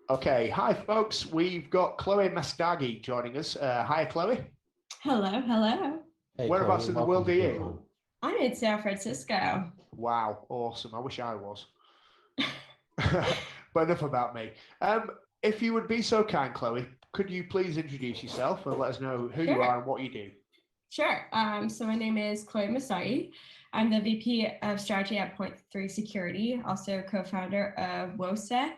Okay, hi folks. We've got Chloé Messdaghi joining us. Hi, Chloé. Hello, hello. Hey, Whereabouts Chloe, in the welcome world to are the you? room. I'm in San Francisco. Wow, awesome. I wish I was. But enough about me. If you would be so kind, Chloé, could you please introduce yourself and let us know who you are Sure, and what you do? sure. So my name is Chloé Messdaghi. I'm the VP of Strategy at Point Three Security, also co-founder of WOSEC.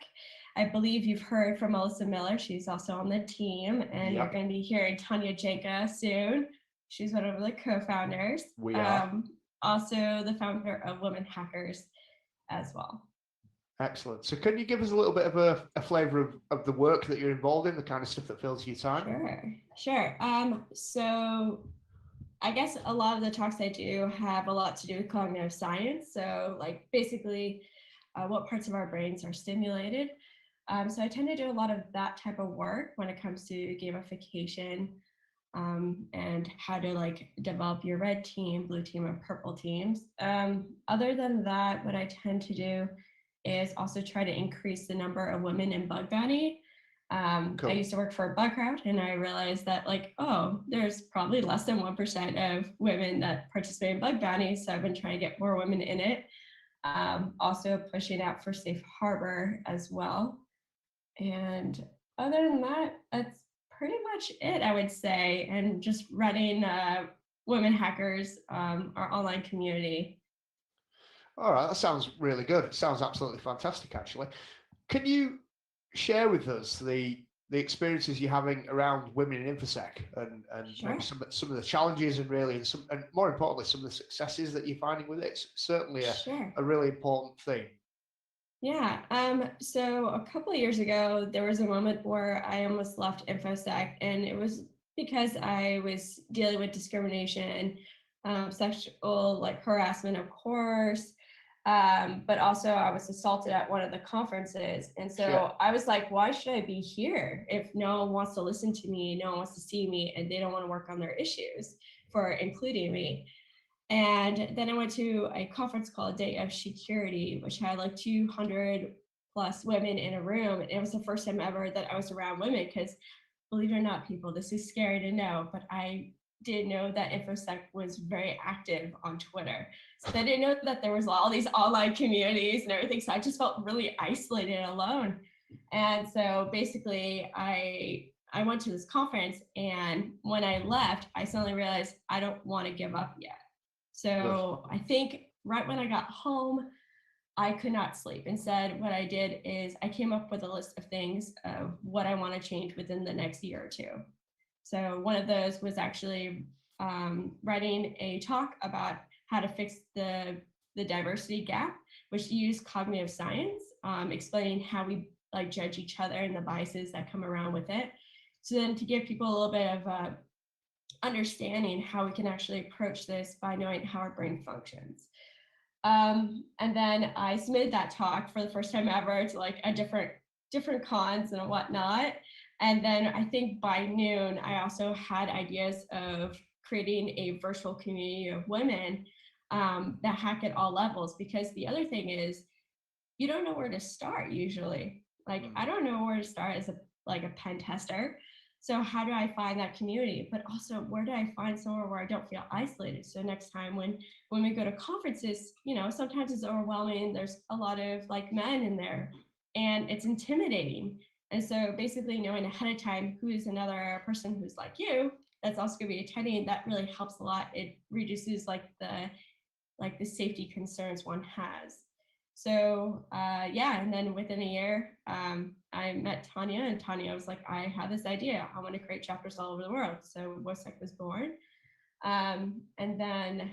I believe you've heard from Melissa Miller. She's also on the team, and you're Yep, going to be hearing Tanya Jenka soon. She's one of the co-founders. we are. Um, Also the founder of Women Hackers as well. Excellent. So can you give us a little bit of a flavour of the work that you're involved in, the kind of stuff that fills your time? Sure. So I guess a lot of the talks I do have a lot to do with cognitive science. So, like, basically, what parts of our brains are stimulated. So, I tend to do a lot of that type of work when it comes to gamification, and how to like develop your red team, blue team, and purple teams. Other than that, what I tend to do is also try to increase the number of women in bug bounty. I Cool. used to work for a bug crowd, and I realized that, like, oh, there's probably less than 1% of women that participate in bug bounty. So I've been trying to get more women in it. Also pushing out for safe harbor as well. And other than that, that's pretty much it, I would say. And just running Women Hackers, our online community. All right, that sounds really good. It sounds absolutely fantastic, actually. Can you share with us the experiences you're having around women in infosec and maybe Sure. some of the challenges and really and more importantly some of the successes that you're finding with it? It's certainly Sure. a really important thing. Yeah. So a couple of years ago, there was a moment where I almost left InfoSec, and it was because I was dealing with discrimination, sexual like harassment, of course, but also I was assaulted at one of the conferences, and Shit. so I was like, why should I be here if no one wants to listen to me, no one wants to see me, and they don't want to work on their issues for including me? And then I went to a conference called Day of Security, which had like 200 plus women in a room. And it was the first time ever that I was around women because, believe it or not, people, this is scary to know, but I did know that InfoSec was very active on Twitter. So I didn't know that there was all these online communities and everything. So I just felt really isolated and alone. And so basically, I went to this conference, and when I left, I suddenly realized I don't want to give up yet. Good. So I think right when I got home, I could not sleep. Instead, what I did is I came up with a list of things of what I want to change within the next year or two. So one of those was actually writing a talk about how to fix the diversity gap, which used cognitive science, explaining how we like judge each other and the biases that come around with it. So then to give people a little bit of understanding how we can actually approach this by knowing how our brain functions. And then I submitted that talk for the first time ever to like a different cons and whatnot. And then I think by noon, I also had ideas of creating a virtual community of women that hack at all levels. Because the other thing is, you don't know where to start usually. Like I don't know where to start as a pen tester. So how do I find that community? But also, where do I find somewhere where I don't feel isolated? So next time when we go to conferences, sometimes it's overwhelming. There's a lot of like men in there, and it's intimidating. And so basically knowing ahead of time who is another person who's like you that's also going to be attending, that really helps a lot. It reduces like the safety concerns one has. So yeah, and then within a year, I met Tanya, and Tanya was like, I have this idea. I want to create chapters all over the world. So WOSEC was born. And then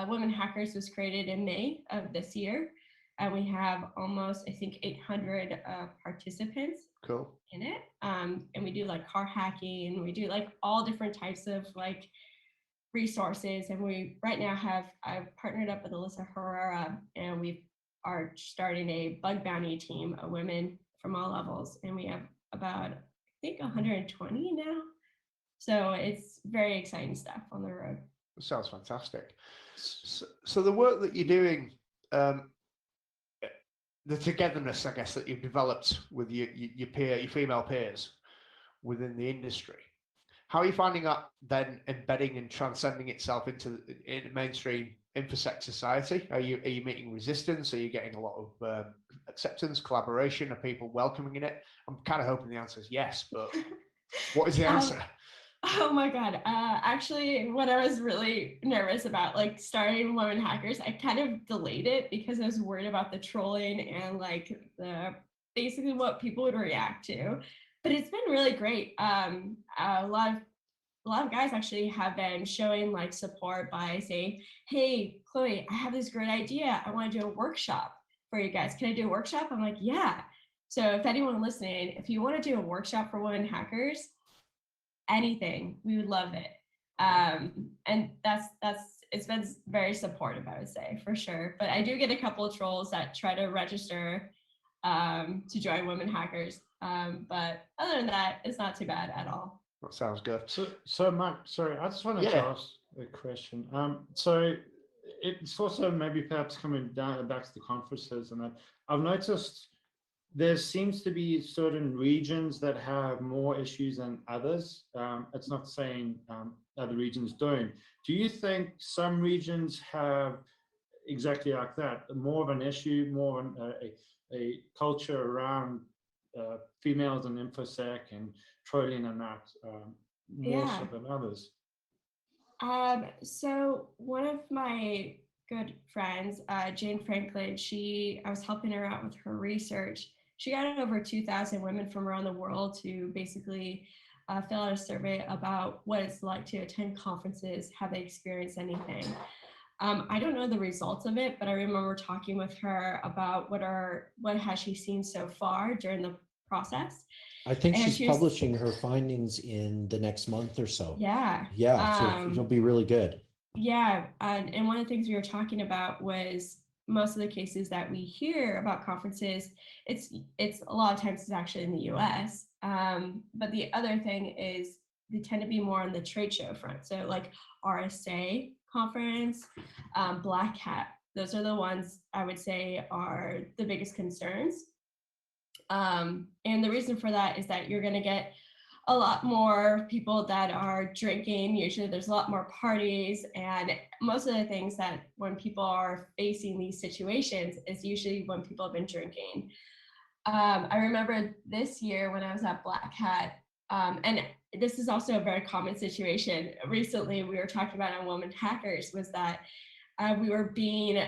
Women Hackers was created in May of this year. And we have almost, I think, 800 participants Cool. in it. And we do like car hacking, and we do like all different types of like resources. And we right now I've partnered up with Alyssa Herrera, and we are starting a bug bounty team of women from all levels. And we have about, I think, 120 now. So it's very exciting stuff on the road. Sounds fantastic. So the work that you're doing, um, the togetherness, I guess, that you've developed with your female peers within the industry. How are you finding that then embedding and transcending itself into mainstream infosec society? Are you meeting resistance? Are you getting a lot of acceptance, collaboration? Are people welcoming it? I'm kind of hoping the answer is yes, but what is the answer? Oh my God. Actually, when I was really nervous about like starting Women Hackers, I kind of delayed it because I was worried about the trolling and like the basically what people would react to. But it's been really great. A lot of guys actually have been showing like support by saying, "Hey, Chloe, I have this great idea. I want to do a workshop for you guys. Can I do a workshop?" I'm like, "Yeah." So if anyone listening, if you want to do a workshop for Women Hackers, anything, we would love it. And that's it's been very supportive, I would say, for sure. But I do get a couple of trolls that try to register to join Women Hackers. But other than that, it's not too bad at all. That sounds good. So Mike, sorry, I just wanted to ask a question. So it's also maybe perhaps coming down back to the conferences, and I've noticed there seems to be certain regions that have more issues than others. It's not saying other regions don't. Do you think some regions have exactly like that, more of an issue, more of a culture around females in InfoSec and trolling and that, more so than others? So one of my good friends, Jane Franklin, I was helping her out with her research. She got over 2,000 women from around the world to basically fill out a survey about what it's like to attend conferences. Have they experienced anything? I don't know the results of it, but I remember talking with her about what has she seen so far during the process. I think she's publishing her findings in the next month or so. Yeah. So it'll be really good. Yeah. And one of the things we were talking about was most of the cases that we hear about conferences, it's a lot of times it's actually in the US. But the other thing is they tend to be more on the trade show front. So like RSA conference, Black Hat, those are the ones I would say are the biggest concerns. And the reason for that is that you're going to get a lot more people that are drinking. Usually there's a lot more parties, and most of the things that when people are facing these situations is usually when people have been drinking. I remember this year when I was at Black Hat, and this is also a very common situation. Recently, we were talking about on Women Hackers was that we were being,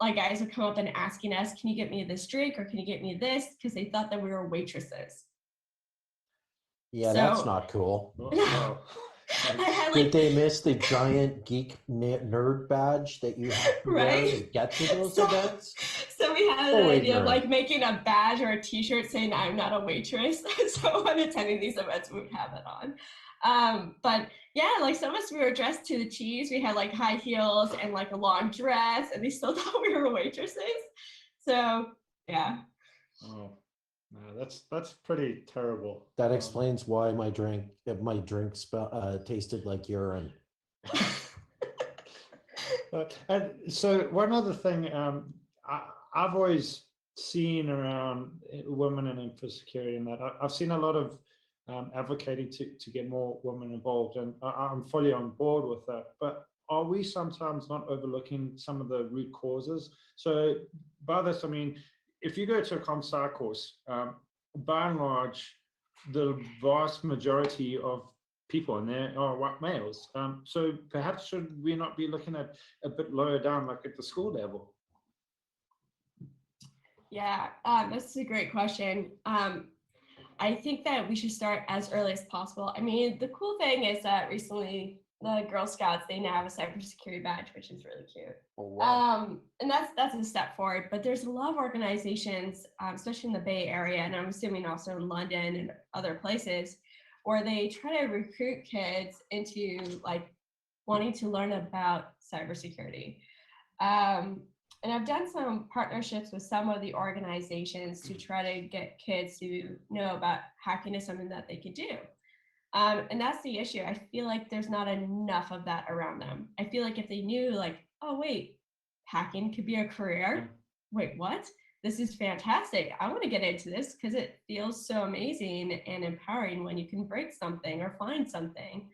like guys would come up and asking us, can you get me this drink or can you get me this? Because they thought that we were waitresses. Yeah, that's not cool. Did they miss the giant geek nerd badge that you have to wear to get to those events? So we had an idea of like making a badge or a t-shirt saying I'm not a waitress. So when attending these events, we would have it on. But yeah, like some of us, we were dressed to the cheese. We had like high heels and like a long dress, and they still thought we were waitresses. So yeah. Oh. No, that's pretty terrible. That explains why my drink tasted like urine. And so one other thing I've always seen around women in infosecurity, and that I've seen a lot of advocating to get more women involved, and I'm fully on board with that. But are we sometimes not overlooking some of the root causes? So by this, I mean, if you go to a ComSci course, by and large, the vast majority of people in there are white males. So perhaps should we not be looking at a bit lower down, like at the school level? Yeah, that's a great question. I think that we should start as early as possible. I mean, the cool thing is that recently the Girl Scouts, they now have a cybersecurity badge, which is really cute. Oh, wow. And that's a step forward, but there's a lot of organizations, especially in the Bay Area, and I'm assuming also in London and other places, where they try to recruit kids into like wanting to learn about cybersecurity. And I've done some partnerships with some of the organizations to try to get kids to know about hacking is something that they could do. And that's the issue. I feel like there's not enough of that around them. I feel like if they knew like, oh, wait, hacking could be a career. Wait, what? this is fantastic. I want to get into this because it feels so amazing and empowering when you can break something or find something.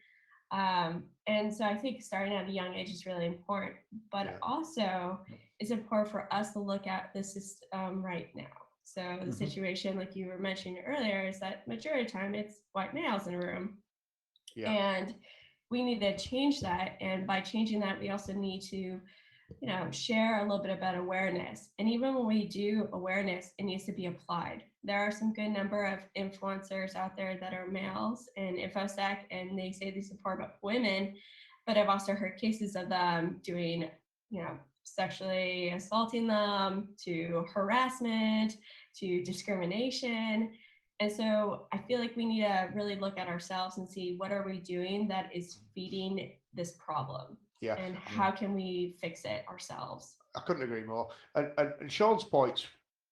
And so I think starting at a young age is really important, but also it's important for us to look at the system right now. So the situation, like you were mentioning earlier, is that majority of the time it's white males in a room. Yeah. And we need to change that. And by changing that, we also need to, share a little bit about awareness. And even when we do awareness, it needs to be applied. There are some good number of influencers out there that are males in InfoSec, and they say they support women, but I've also heard cases of them doing, sexually assaulting them, to harassment, to discrimination. And so I feel like we need to really look at ourselves and see what are we doing that is feeding this problem. Yeah. And how can we fix it ourselves? I couldn't agree more. And Sean's point's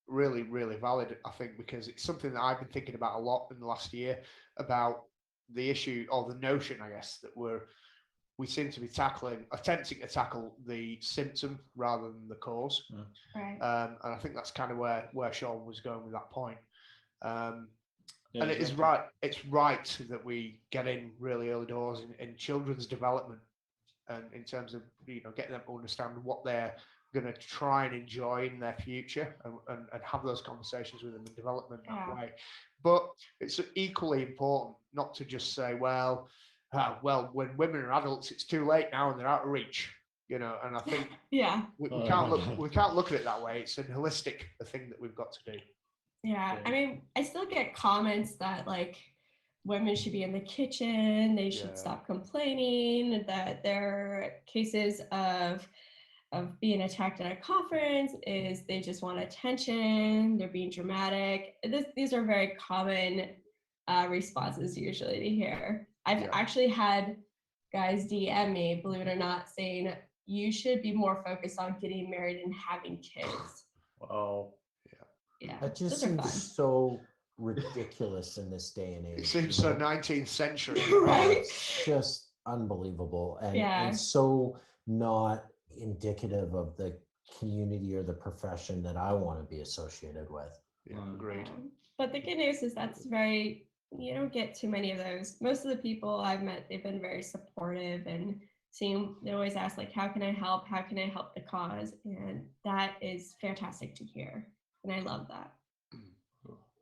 really, really valid, I think, because it's something that I've been thinking about a lot in the last year, about the issue, or the notion, I guess, that we seem to be attempting to tackle the symptom rather than the cause. Right. And I think that's kind of where Sean was going with that point. Yeah, and it is right. It's right that we get in really early doors in children's development, and in terms of getting them to understand what they're going to try and enjoy in their future, and have those conversations with them and develop them that way. But it's equally important not to just say, well, when women are adults, it's too late now and they're out of reach. And I think we can't look at it that way. It's a holistic thing that we've got to do. Yeah, I mean, I still get comments that like women should be in the kitchen, they should stop complaining, that there are cases of being attacked at a conference is they just want attention, they're being dramatic. These are very common responses usually to hear. I've actually had guys DM me, believe it or not, saying you should be more focused on getting married and having kids. Wow. Yeah, that just seems so ridiculous in this day and age. It seems so 19th century. Right? It's just unbelievable, and so not indicative of the community or the profession that I want to be associated with. Yeah, agreed. But the good news is you don't get too many of those. Most of the people I've met, they've been very supportive, and they always ask, like, how can I help? How can I help the cause? And that is fantastic to hear. And I love that.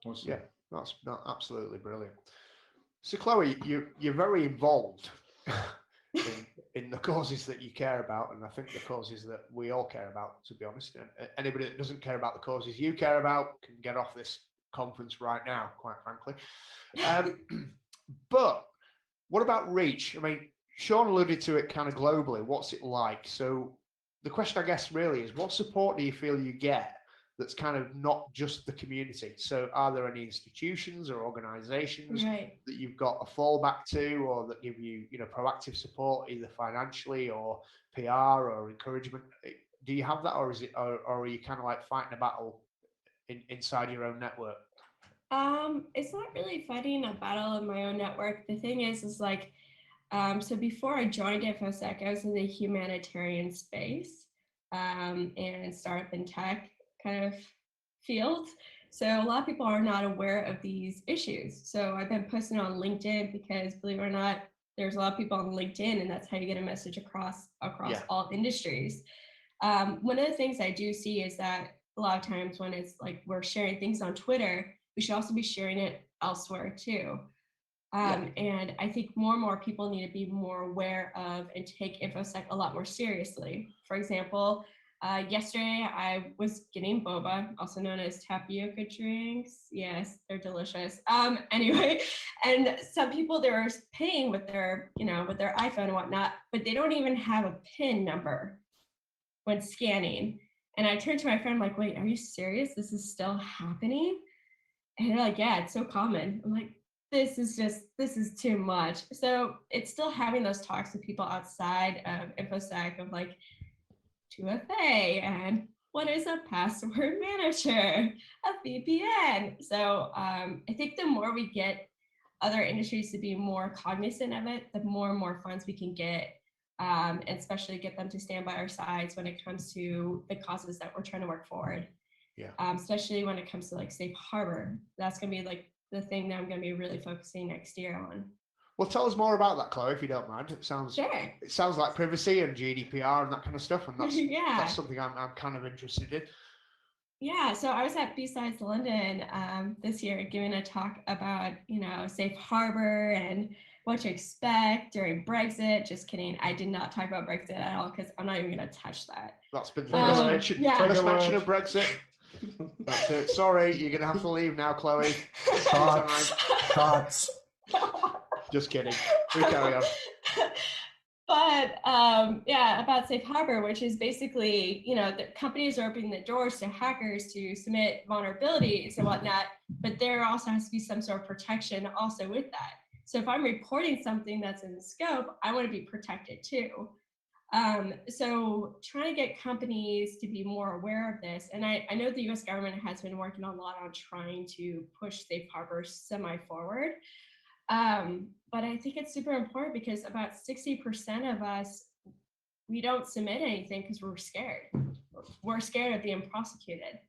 Awesome. Yeah, that's absolutely brilliant. So Chloé, you're very involved in the causes that you care about, and I think the causes that we all care about, to be honest. And anybody that doesn't care about the causes you care about can get off this conference right now, quite frankly. But what about reach? I mean, Sean alluded to it kind of globally. What's it like? So the question, I guess, really is, what support do you feel you get that's kind of not just the community? So are there any institutions or organizations that you've got a fallback to, or that give you, proactive support, either financially or PR or encouragement? Do you have that, or are you kind of like fighting a battle inside your own network? It's not really fighting a battle in my own network. The thing is like, so before I joined InfoSec, I was in the humanitarian space, and startup and tech kind of field. So a lot of people are not aware of these issues. So I've been posting on LinkedIn because, believe it or not, there's a lot of people on LinkedIn, and that's how you get a message across all industries. One of the things I do see is that a lot of times when it's like we're sharing things on Twitter, we should also be sharing it elsewhere too. And I think more and more people need to be more aware of and take InfoSec a lot more seriously. For example, yesterday I was getting boba, also known as tapioca drinks. Yes, they're delicious. Anyway, and some people, they were paying with their, with their iPhone and whatnot, but they don't even have a PIN number when scanning. And I turned to my friend, like, wait, are you serious? This is still happening? And they're like, yeah, it's so common. I'm like, this is too much. So it's still having those talks with people outside of InfoSec of like, 2FA and what is a password manager, a VPN. So I think the more we get other industries to be more cognizant of it, the more and more funds we can get, and especially get them to stand by our sides when it comes to the causes that we're trying to work forward. Yeah. Especially when it comes to like safe harbor. That's going to be like the thing that I'm going to be really focusing next year on. Well, tell us more about that, Chloe, if you don't mind. It sounds like privacy and GDPR and that kind of stuff, and that's something I'm kind of interested in. Yeah, so I was at B-Sides London this year giving a talk about, safe harbor and what to expect during Brexit. Just kidding. I did not talk about Brexit at all because I'm not even going to touch that. That's been the first mention of Brexit. That's it. Sorry, you're going to have to leave now, Chloe. Thoughts. Just kidding. We carry on. But about safe harbor, which is basically, the companies are opening the doors to hackers to submit vulnerabilities and whatnot, but there also has to be some sort of protection also with that. So if I'm reporting something that's in the scope, I want to be protected too. So trying to get companies to be more aware of this, and I know the US government has been working a lot on trying to push safe harbor semi-forward. But I think it's super important because about 60% of us, we don't submit anything because we're scared. We're scared of being prosecuted.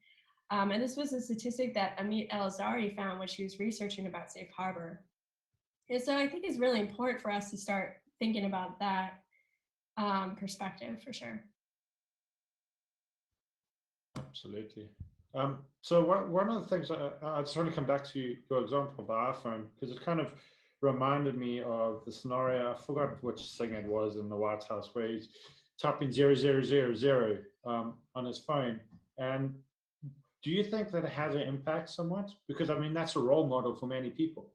And this was a statistic that Amit El-Azhari found when she was researching about safe harbor. And so I think it's really important for us to start thinking about that perspective for sure. Absolutely. So one of the things I just want to come back to your example of the iPhone, because it kind of reminded me of the scenario. I forgot which thing it was in the White House where he's typing 0000 on his phone. And do you think that it has an impact somewhat? Because I mean, that's a role model for many people.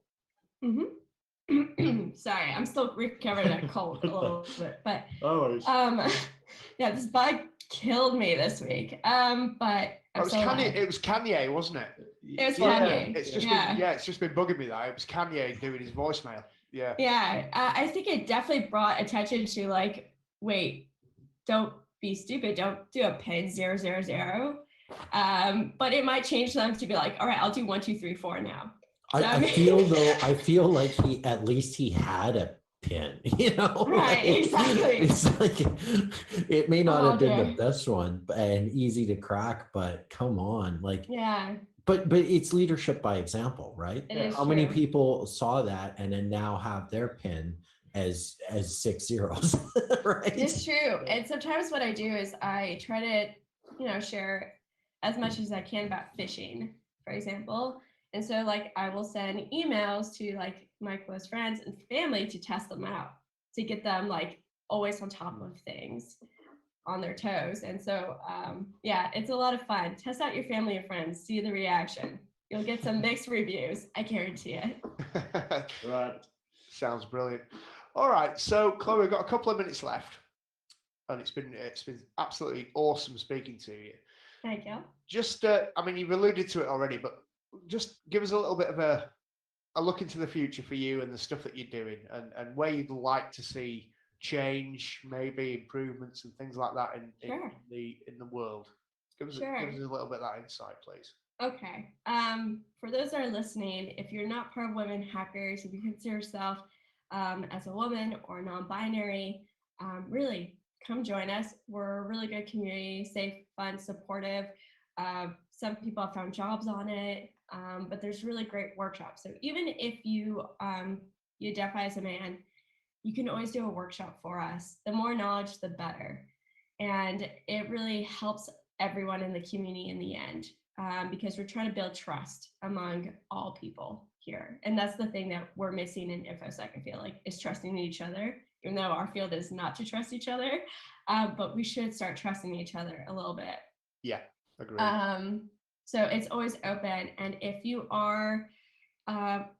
Mm-hmm. Sorry, I'm still recovering that cold a little bit, but this bug killed me this week. But it was Kanye, wasn't it? It was Kanye. It's just been bugging me that it was Kanye doing his voicemail. Yeah. I think it definitely brought attention to like, wait, don't be stupid. Don't do a PIN 000. But it might change them to be like, all right, I'll do 1, 2, 3, 4 now. So, I feel like he had a PIN, Right, exactly. It's like it may not have been the best one and easy to crack, but come on, like But it's leadership by example, right? How many people saw that and then now have their PIN as 6 zeros, right? It's true. And sometimes what I do is I try to, share as much as I can about phishing, for example. And so like I will send emails to like my close friends and family to test them out, to get them like always on top of things, on their toes. And so it's a lot of fun. Test out your family and friends, see the reaction. You'll get some mixed reviews, I guarantee it. Right. Sounds brilliant. All right, so Chloe, we've got a couple of minutes left, and it's been absolutely awesome speaking to you. Thank you. Just you've alluded to it already, but just give us a little bit of a look into the future for you and the stuff that you're doing, and where you'd like to see change, maybe improvements and things like that in the world. Give us a little bit of that insight, please. Okay. For those that are listening, if you're not part of Women Hackers, if you consider yourself as a woman or non-binary, really come join us. We're a really good community, safe, fun, supportive. Some people have found jobs on it, but there's really great workshops. So even if you identify as a man, you can always do a workshop for us. The more knowledge, the better. And it really helps everyone in the community in the end, because we're trying to build trust among all people here. And that's the thing that we're missing in InfoSec, I feel like, is trusting each other, even though our field is not to trust each other. But we should start trusting each other a little bit. Yeah, agree. So it's always open. And if you are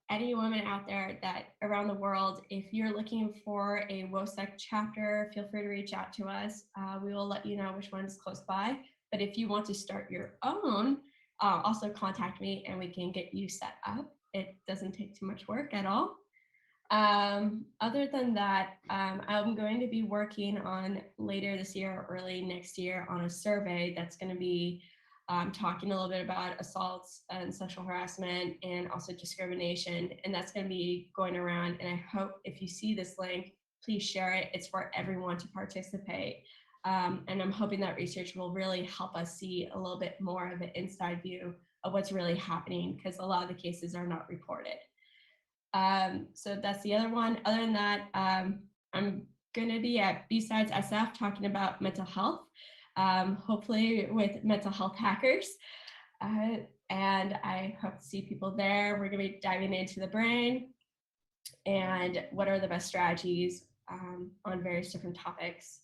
any woman out there that around the world, if you're looking for a WOSEC chapter, feel free to reach out to us. We will let you know which one is close by. But if you want to start your own, also contact me and we can get you set up. It doesn't take too much work at all. Other than that, I'm going to be working on later this year or early next year on a survey that's going to be talking a little bit about assaults and sexual harassment and also discrimination. And that's going to be going around. And I hope if you see this link, please share it. It's for everyone to participate. And I'm hoping that research will really help us see a little bit more of an inside view of what's really happening, because a lot of the cases are not reported. So that's the other one. Other than that, I'm going to be at B-Sides SF talking about mental health, hopefully with mental health hackers. And I hope to see people there. We're going to be diving into the brain and what are the best strategies on various different topics.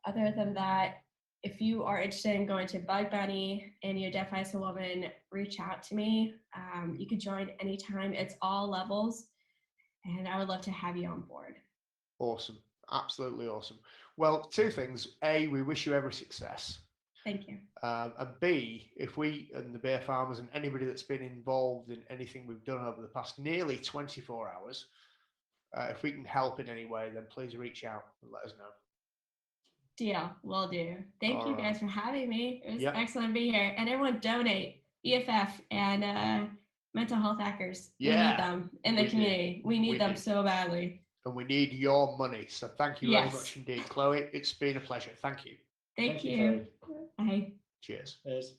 Other than that, if you are interested in going to Bug Bunny and you identify as a woman, reach out to me. You can join anytime. It's all levels. And I would love to have you on board. Awesome. Absolutely awesome. Well, two things. A, we wish you every success. Thank you. And B, if we and the bear farmers and anybody that's been involved in anything we've done over the past nearly 24 hours, if we can help in any way, then please reach out and let us know. Deal. Will do. Thank you guys for having me. It was excellent to be here. And everyone donate EFF and mental health hackers. We need them in the community. We need them so badly. And we need your money. So thank you very much indeed, Chloe. It's been a pleasure. Thank you. Thank you. Bye. Cheers. Cheers.